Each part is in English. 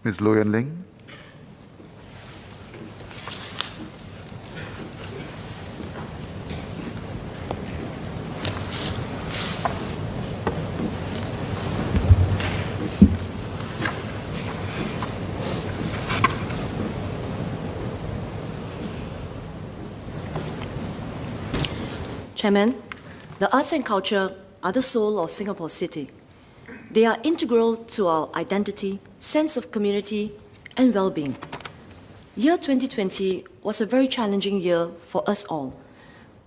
Ms. Low Yen Ling. Chairman, the arts and culture are the soul of Singapore City. They are integral to our identity, sense of community, and well-being. Year 2020 was a very challenging year for us all.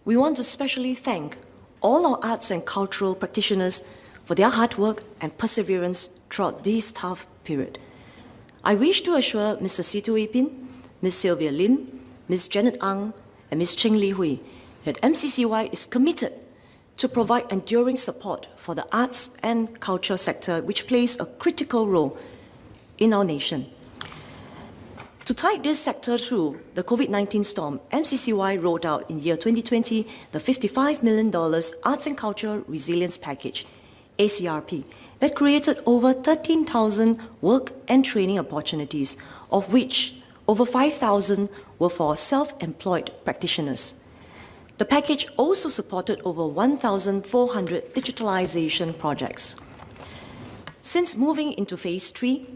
We want to especially thank all our arts and cultural practitioners for their hard work and perseverance throughout this tough period. I wish to assure Mr. Situ Wee Pin, Ms. Sylvia Lim, Ms. Janet Ang, and Ms. Cheng Li Hui that MCCY is committed to provide enduring support for the arts and culture sector, which plays a critical role in our nation. To tide this sector through the COVID-19 storm, MCCY rolled out in year 2020 the $55 million Arts and Culture Resilience Package, ACRP, that created over 13,000 work and training opportunities, of which over 5,000 were for self-employed practitioners. The package also supported over 1,400 digitalization projects. Since moving into phase 3,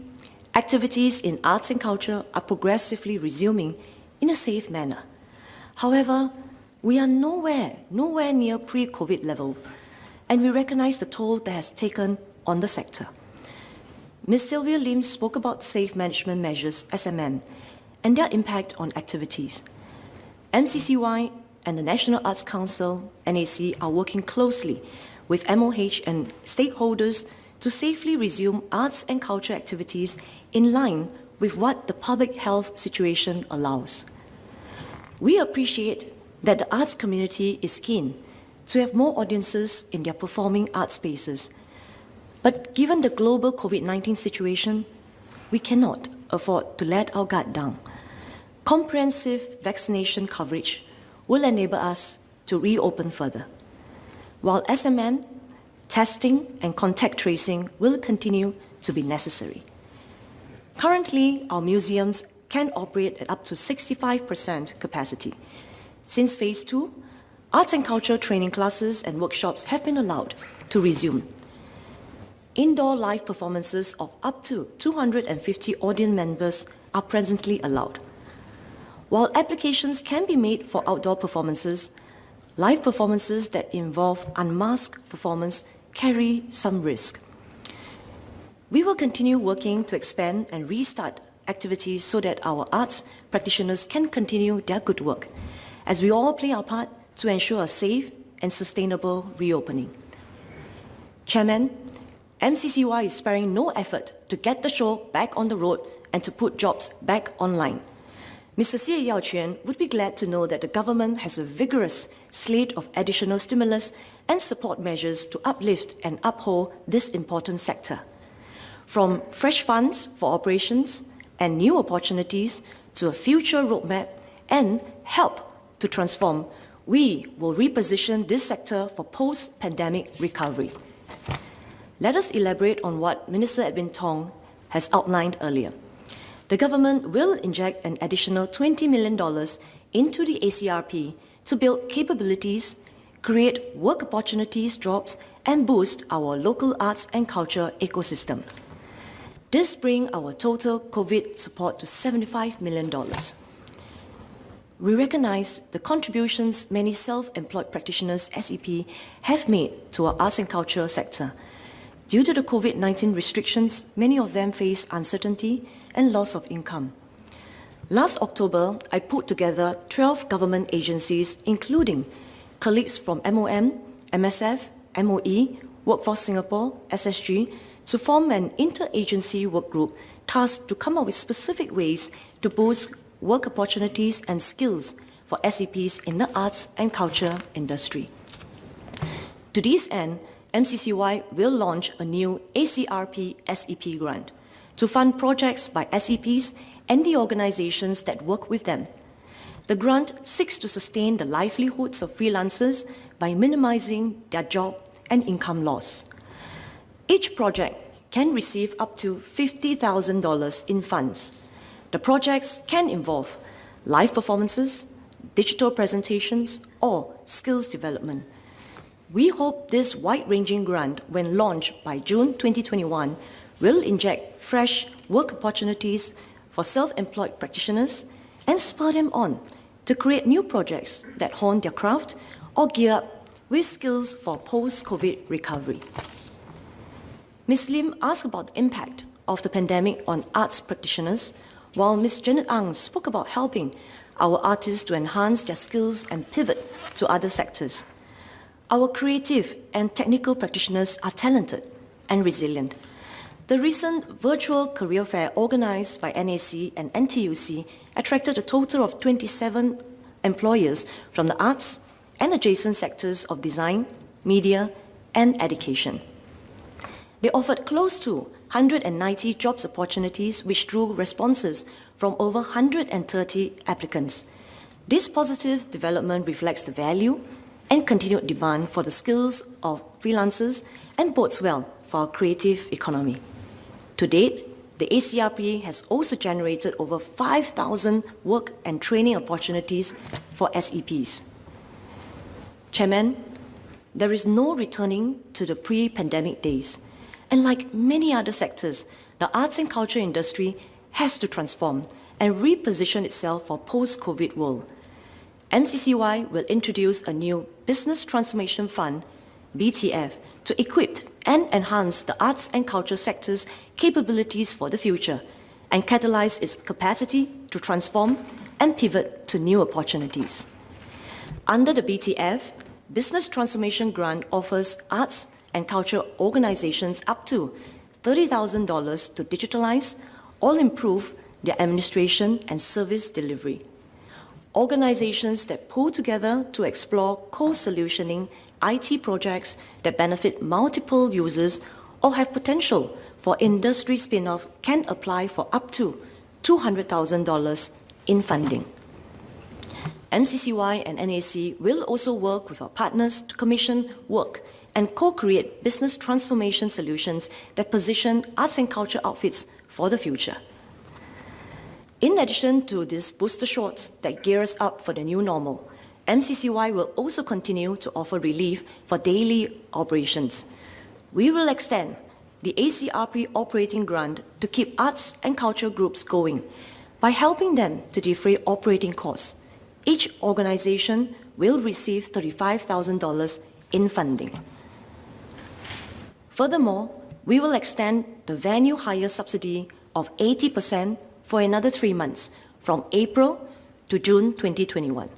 activities in arts and culture are progressively resuming in a safe manner. However, we are nowhere near pre-COVID level, and we recognize the toll that has taken on the sector. Ms. Sylvia Lim spoke about safe management measures, SMM, and their impact on activities. MCCY and the National Arts Council, NAC, are working closely with MOH and stakeholders to safely resume arts and culture activities in line with what the public health situation allows. We appreciate that the arts community is keen to have more audiences in their performing arts spaces. But given the global COVID-19 situation, we cannot afford to let our guard down. Comprehensive vaccination coverage will enable us to reopen further, while SMM, testing and contact tracing will continue to be necessary. Currently, our museums can operate at up to 65% capacity. Since phase 2, arts and culture training classes and workshops have been allowed to resume. Indoor live performances of up to 250 audience members are presently allowed. While applications can be made for outdoor performances, live performances that involve unmasked performance carry some risk. We will continue working to expand and restart activities so that our arts practitioners can continue their good work, as we all play our part to ensure a safe and sustainable reopening. Chairman, MCCY is sparing no effort to get the show back on the road and to put jobs back online. Mr. Xie Yaoquan would be glad to know that the government has a vigorous slate of additional stimulus and support measures to uplift and uphold this important sector. From fresh funds for operations and new opportunities to a future roadmap and help to transform, we will reposition this sector for post-pandemic recovery. Let us elaborate on what Minister Edwin Tong has outlined earlier. The government will inject an additional $20 million into the ACRP to build capabilities, create work opportunities, jobs, and boost our local arts and culture ecosystem. This brings our total COVID support to $75 million. We recognize the contributions many self-employed practitioners, SEP, have made to our arts and culture sector. Due to the COVID-19 restrictions, many of them face uncertainty and loss of income. Last October, I put together 12 government agencies, including colleagues from MOM, MSF, MOE, Workforce Singapore, SSG, to form an interagency work group tasked to come up with specific ways to boost work opportunities and skills for SEPs in the arts and culture industry. To this end, MCCY will launch a new ACRP SEP grant to fund projects by SEPs and the organizations that work with them. The grant seeks to sustain the livelihoods of freelancers by minimizing their job and income loss. Each project can receive up to $50,000 in funds. The projects can involve live performances, digital presentations, or skills development. We hope this wide-ranging grant, when launched by June 2021, will inject fresh work opportunities for self-employed practitioners and spur them on to create new projects that hone their craft or gear up with skills for post-COVID recovery. Ms. Lim asked about the impact of the pandemic on arts practitioners, while Ms. Janet Ang spoke about helping our artists to enhance their skills and pivot to other sectors. Our creative and technical practitioners are talented and resilient. The recent virtual career fair organized by NAC and NTUC attracted a total of 27 employers from the arts and adjacent sectors of design, media, and education. They offered close to 190 jobs opportunities, which drew responses from over 130 applicants. This positive development reflects the value and continued demand for the skills of freelancers and bodes well for our creative economy. To date, the ACRP has also generated over 5,000 work and training opportunities for SEPs. Chairman, there is no returning to the pre-pandemic days. And like many other sectors, the arts and culture industry has to transform and reposition itself for post-COVID world. MCCY will introduce a new Business Transformation Fund, BTF, to equip and enhance the arts and culture sector's capabilities for the future and catalyze its capacity to transform and pivot to new opportunities. Under the BTF, Business Transformation Grant offers arts and culture organizations up to $30,000 to digitalize or improve their administration and service delivery. Organizations that pull together to explore co-solutioning IT projects that benefit multiple users or have potential for industry spin-off can apply for up to $200,000 in funding. MCCY and NAC will also work with our partners to commission work and co-create business transformation solutions that position arts and culture outfits for the future. In addition to these booster shots that gear us up for the new normal, MCCY will also continue to offer relief for daily operations. We will extend the ACRP operating grant to keep arts and culture groups going by helping them to defray operating costs. Each organization will receive $35,000 in funding. Furthermore, we will extend the venue hire subsidy of 80% for another 3 months, from April to June 2021.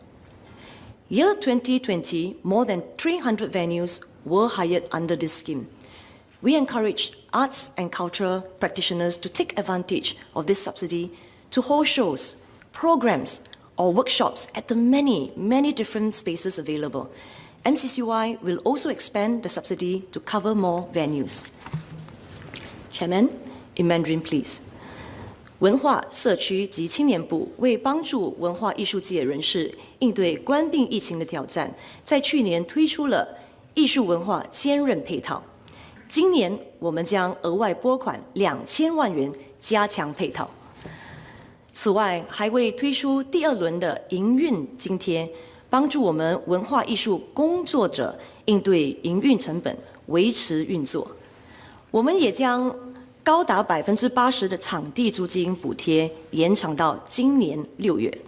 Year 2020, more than 300 venues were hired under this scheme. We encourage arts and cultural practitioners to take advantage of this subsidy to hold shows, programs, or workshops at the many different spaces available. MCCY will also expand the subsidy to cover more venues. Chairman, in Mandarin, please. 文化、社区及青年部为帮助文化艺术界人士应对冠病疫情的挑战，在去年推出了艺术文化坚韧配套。今年我们将额外拨款2000万元加强配套。此外，还会推出第2轮的营运津贴，帮助我们文化艺术工作者应对营运成本，维持运作。我们也将高达80%的场地租金补贴延长到今年6月。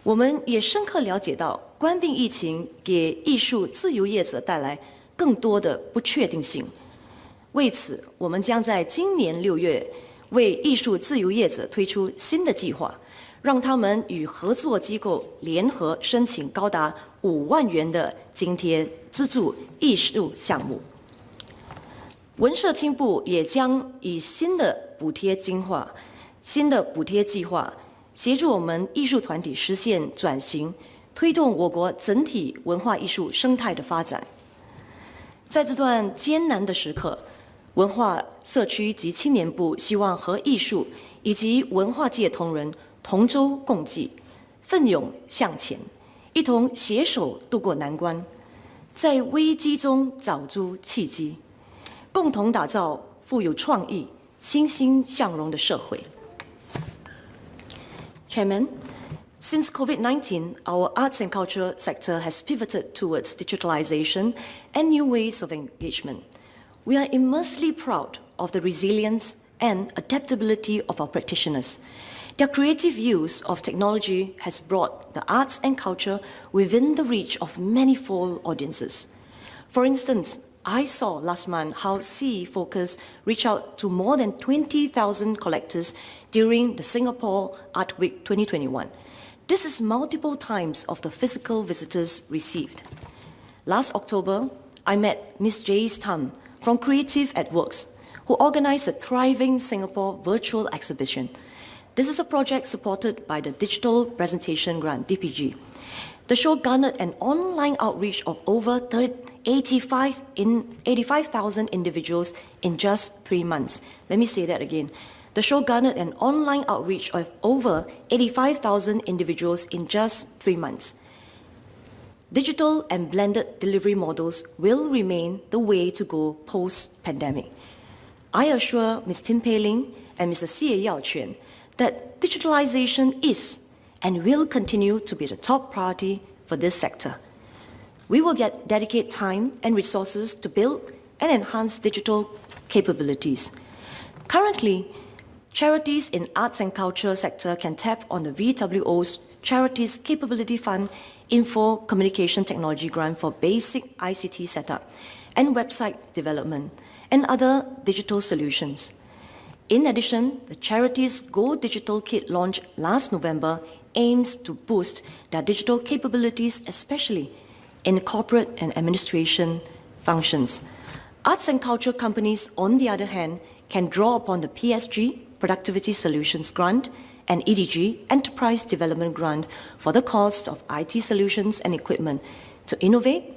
我们也深刻了解到，冠病疫情给艺术自由业者带来更多的不确定性。为此，我们将在今年6月为艺术自由业者推出新的计划，让他们与合作机构联合申请高达5万元的津贴，资助艺术项目。文社青部也将以新的补贴计划，协助我们艺术团体实现转型，推动我国整体文化艺术生态的发展。在这段艰难的时刻，文化、社区及青年部希望和艺术以及文化界同仁同舟共济，奋勇向前，一同携手渡过难关，在危机中找出契机，共同打造富有创意、欣欣向荣的社会。Chairman, since COVID-19, our arts and culture sector has pivoted towards digitalization and new ways of engagement. We are immensely proud of the resilience and adaptability of our practitioners. Their creative use of technology has brought the arts and culture within the reach of manifold audiences. For instance, I saw last month how CE Focus reached out to more than 20,000 collectors during the Singapore Art Week 2021. This is multiple times of the physical visitors received. Last October, I met Ms. Jace Tan from Creative at Works, who organized a Thriving Singapore virtual exhibition. This is a project supported by the Digital Presentation Grant, DPG. The show garnered an online outreach of over 85,000 individuals in just 3 months. Let me say that again. The show garnered an online outreach of over 85,000 individuals in just 3 months. Digital and blended delivery models will remain the way to go post-pandemic. I assure Ms. Tin Pei Ling and Mr. Xie Yao Quan that digitalization is and will continue to be the top priority for this sector. We will dedicate time and resources to build and enhance digital capabilities. Currently, charities in arts and culture sector can tap on the VWO's Charities Capability Fund Info Communication Technology Grant for basic ICT setup and website development and other digital solutions. In addition, the charity's Go Digital Kit launch last November aims to boost their digital capabilities, especially in corporate and administration functions. Arts and culture companies, on the other hand, can draw upon the PSG, Productivity Solutions Grant, and EDG, Enterprise Development Grant, for the cost of IT solutions and equipment to innovate,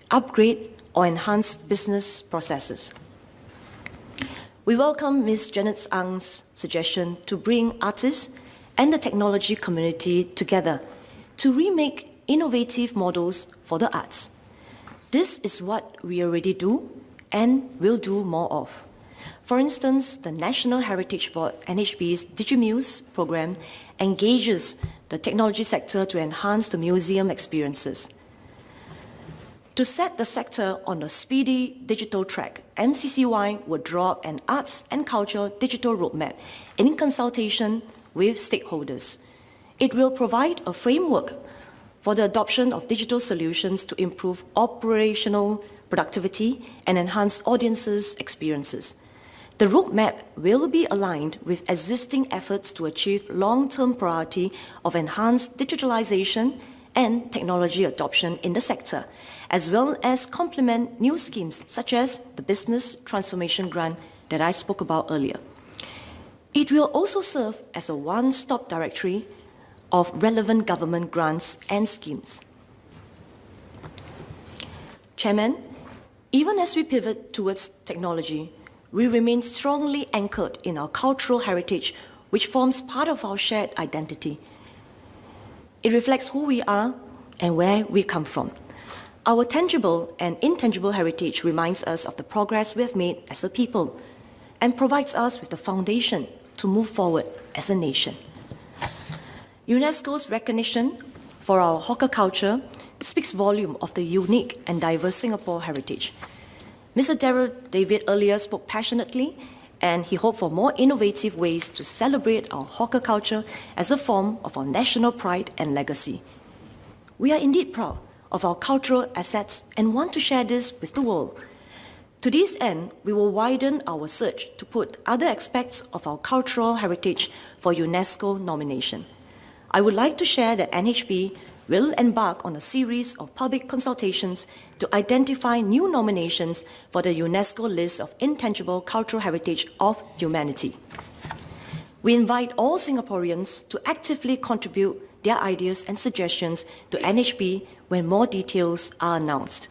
upgrade, or enhance business processes. We welcome Ms. Janet Ang's suggestion to bring artists and the technology community together to remake innovative models for the arts. This is what we already do and will do more of. For instance, the National Heritage Board, NHB's DigiMuse program, engages the technology sector to enhance the museum experiences. To set the sector on a speedy digital track, MCCY will draw an arts and culture digital roadmap in consultation with stakeholders. It will provide a framework for the adoption of digital solutions to improve operational productivity and enhance audiences' experiences. The roadmap will be aligned with existing efforts to achieve long-term priority of enhanced digitalization and technology adoption in the sector, as well as complement new schemes such as the Business Transformation Grant that I spoke about earlier. It will also serve as a one-stop directory of relevant government grants and schemes. Chairman, even as we pivot towards technology, we remain strongly anchored in our cultural heritage, which forms part of our shared identity. It reflects who we are and where we come from. Our tangible and intangible heritage reminds us of the progress we have made as a people and provides us with the foundation to move forward as a nation. UNESCO's recognition for our hawker culture speaks volume of the unique and diverse Singapore heritage. Mr. Darrell David earlier spoke passionately, and he hoped for more innovative ways to celebrate our hawker culture as a form of our national pride and legacy. We are indeed proud of our cultural assets and want to share this with the world. To this end, we will widen our search to put other aspects of our cultural heritage for UNESCO nomination. I would like to share that NHB will embark on a series of public consultations to identify new nominations for the UNESCO list of intangible cultural heritage of humanity. We invite all Singaporeans to actively contribute their ideas and suggestions to NHB when more details are announced.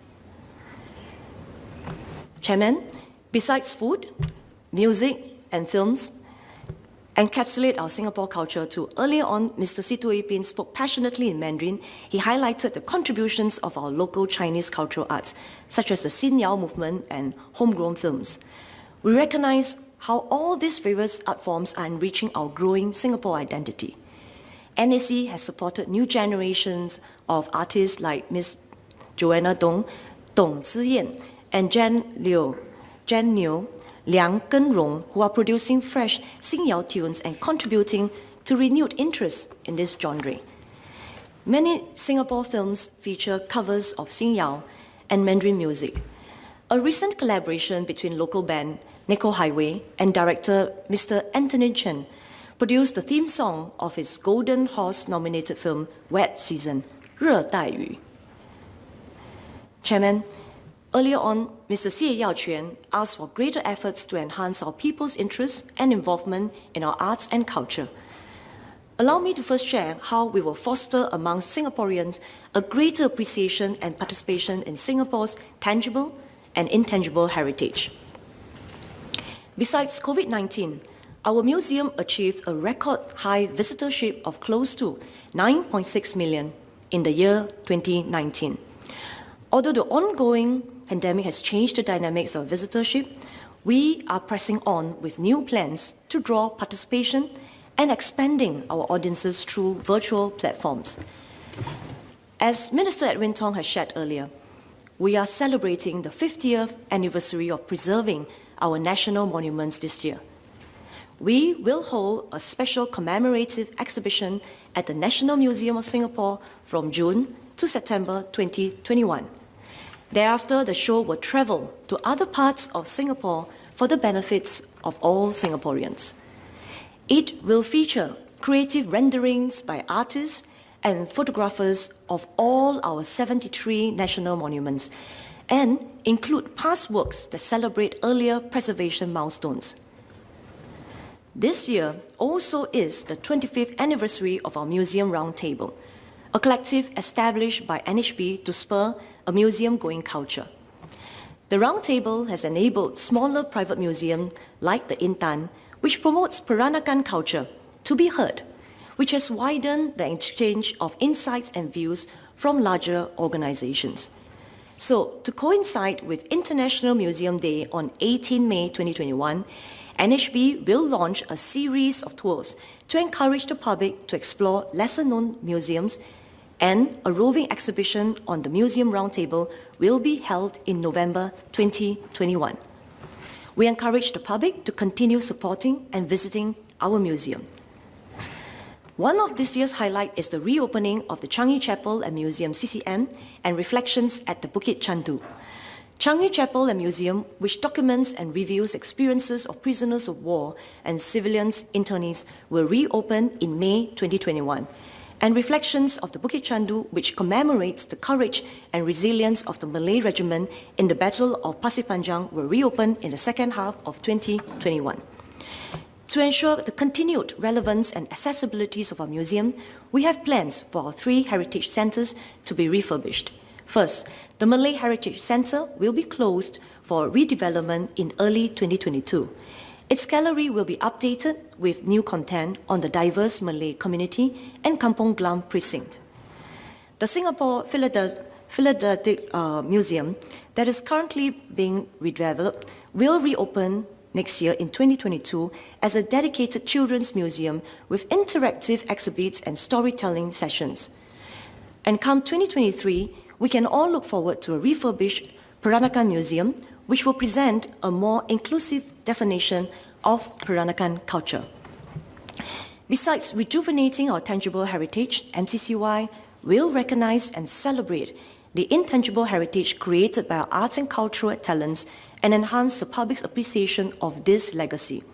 Chairman, besides food, music, and films, encapsulate our Singapore culture too. Earlier on, Mr. Situ Ipin spoke passionately in Mandarin. He highlighted the contributions of our local Chinese cultural arts, such as the Xin Yao movement and homegrown films. We recognize how all these various art forms are enriching our growing Singapore identity. NAC has supported new generations of artists like Ms. Joanna Dong, Dong Ziyan, and Jan Niu, Liang Genrong, who are producing fresh Xingyao tunes and contributing to renewed interest in this genre. Many Singapore films feature covers of Xingyao and Mandarin music. A recent collaboration between local band Nico Highway and director Mr. Anthony Chen produced the theme song of his Golden Horse-nominated film Wet Season, 热带雨. Chairman, earlier on, Mr. Xie Yaoquan asked for greater efforts to enhance our people's interest and involvement in our arts and culture. Allow me to first share how we will foster amongst Singaporeans a greater appreciation and participation in Singapore's tangible and intangible heritage. Besides COVID-19, our museum achieved a record high visitorship of close to 9.6 million in the year 2019. Although the ongoing pandemic has changed the dynamics of visitorship, we are pressing on with new plans to draw participation and expanding our audiences through virtual platforms. As Minister Edwin Tong has shared earlier, we are celebrating the 50th anniversary of preserving our national monuments this year. We will hold a special commemorative exhibition at the National Museum of Singapore from June to September 2021. Thereafter, the show will travel to other parts of Singapore for the benefits of all Singaporeans. It will feature creative renderings by artists and photographers of all our 73 national monuments and include past works that celebrate earlier preservation milestones. This year also is the 25th anniversary of our Museum Roundtable, a collective established by NHB to spur a museum-going culture. The Roundtable has enabled smaller private museums like the Intan, which promotes Peranakan culture, to be heard, which has widened the exchange of insights and views from larger organizations. So, to coincide with International Museum Day on 18 May 2021, NHB will launch a series of tours to encourage the public to explore lesser-known museums, and a roving exhibition on the Museum Roundtable will be held in November 2021. We encourage the public to continue supporting and visiting our museum. One of this year's highlights is the reopening of the Changi Chapel and Museum CCM and reflections at the Bukit Chandu. Changi Chapel and Museum, which documents and reviews experiences of prisoners of war and civilians internees, will reopen in May 2021. And reflections of the Bukit Chandu, which commemorates the courage and resilience of the Malay Regiment in the Battle of Pasir Panjang, will reopen in the second half of 2021. To ensure the continued relevance and accessibilities of our museum, we have plans for our 3 heritage centres to be refurbished. First, the Malay Heritage Centre will be closed for redevelopment in early 2022. Its gallery will be updated with new content on the diverse Malay community and Kampong Glam precinct. The Singapore Philatelic Museum, that is currently being redeveloped, will reopen next year in 2022 as a dedicated children's museum with interactive exhibits and storytelling sessions. And come 2023, we can all look forward to a refurbished Peranakan Museum, which will present a more inclusive definition of Peranakan culture. Besides rejuvenating our tangible heritage, MCCY will recognize and celebrate the intangible heritage created by our arts and cultural talents and enhance the public's appreciation of this legacy.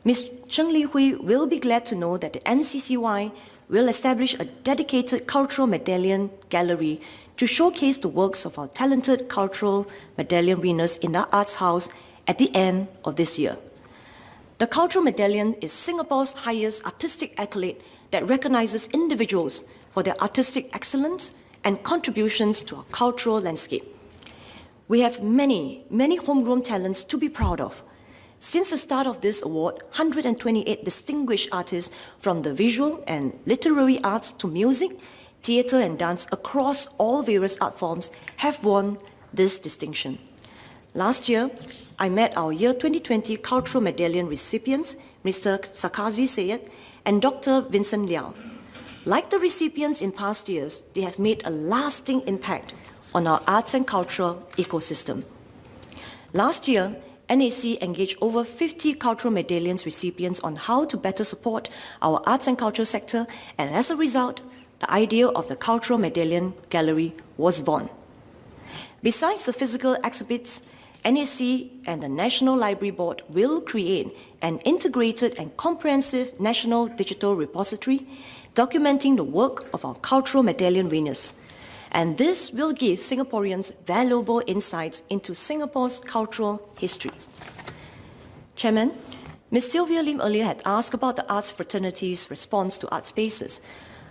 Ms. Cheng Li Hui will be glad to know that the MCCY will establish a dedicated cultural medallion gallery to showcase the works of our talented cultural medallion winners in the Arts House at the end of this year. The Cultural Medallion is Singapore's highest artistic accolade that recognizes individuals for their artistic excellence and contributions to our cultural landscape. We have many homegrown talents to be proud of. Since the start of this award, 128 distinguished artists from the visual and literary arts to music, theatre and dance across all various art forms have won this distinction. Last year, I met our year 2020 Cultural Medallion recipients, Mr. Sakazi Sayed and Dr. Vincent Liao. Like the recipients in past years, they have made a lasting impact on our arts and cultural ecosystem. Last year, NAC engaged over 50 Cultural Medallions recipients on how to better support our arts and culture sector, and as a result, the idea of the Cultural Medallion Gallery was born. Besides the physical exhibits, NAC and the National Library Board will create an integrated and comprehensive national digital repository documenting the work of our Cultural Medallion winners. And this will give Singaporeans valuable insights into Singapore's cultural history. Chairman, Ms. Sylvia Lim earlier had asked about the arts fraternity's response to art spaces.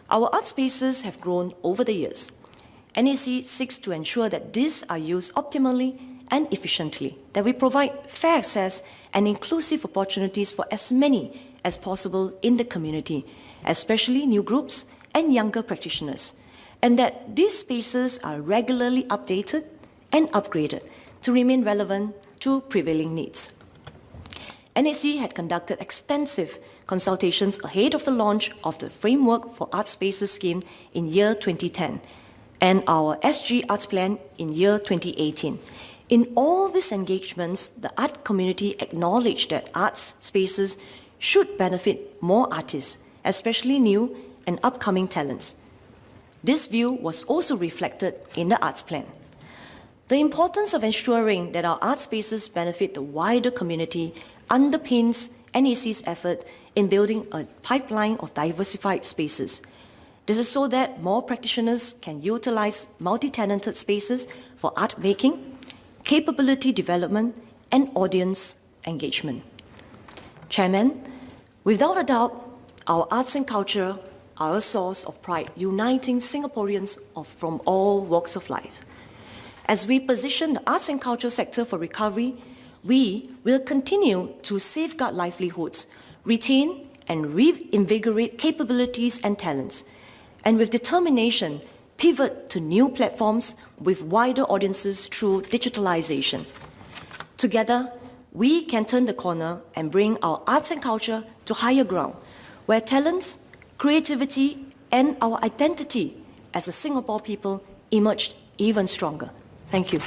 Our art spaces have grown over the years. NAC seeks to ensure that these are used optimally and efficiently, that we provide fair access and inclusive opportunities for as many as possible in the community, especially new groups and younger practitioners, and that these spaces are regularly updated and upgraded to remain relevant to prevailing needs. NAC had conducted extensive consultations ahead of the launch of the Framework for Art Spaces scheme in year 2010 and our SG Arts Plan in year 2018. In all these engagements, the art community acknowledged that arts spaces should benefit more artists, especially new and upcoming talents. This view was also reflected in the Arts Plan. The importance of ensuring that our art spaces benefit the wider community underpins NAC's effort in building a pipeline of diversified spaces. This is so that more practitioners can utilize multi-talented spaces for art making, capability development, and audience engagement. Chairman, without a doubt, our arts and culture are a source of pride, uniting Singaporeans from all walks of life. As we position the arts and culture sector for recovery, we will continue to safeguard livelihoods, retain and reinvigorate capabilities and talents, and with determination, pivot to new platforms with wider audiences through digitalization. Together, we can turn the corner and bring our arts and culture to higher ground, where talents, creativity, and our identity as a Singapore people emerged even stronger. Thank you.